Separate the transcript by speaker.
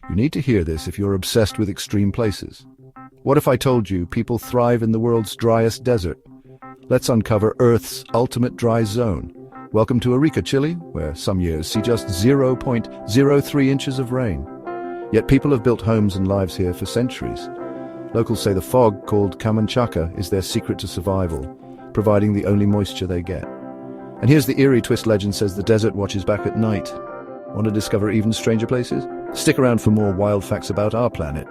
Speaker 1: You need to hear this if you're obsessed with extreme places. What if I told you people thrive in the world's driest desert? Let's uncover Earth's ultimate dry zone. Welcome to Arica, Chile, where some years see just 0.03 inches of rain. Yet people have built homes and lives here for centuries. Locals say the fog, called Camanchaca, is their secret to survival, providing the only moisture they get. And here's the eerie twist: legend says the desert watches back at night. Want to discover even stranger places? Stick around for more wild facts about our planet.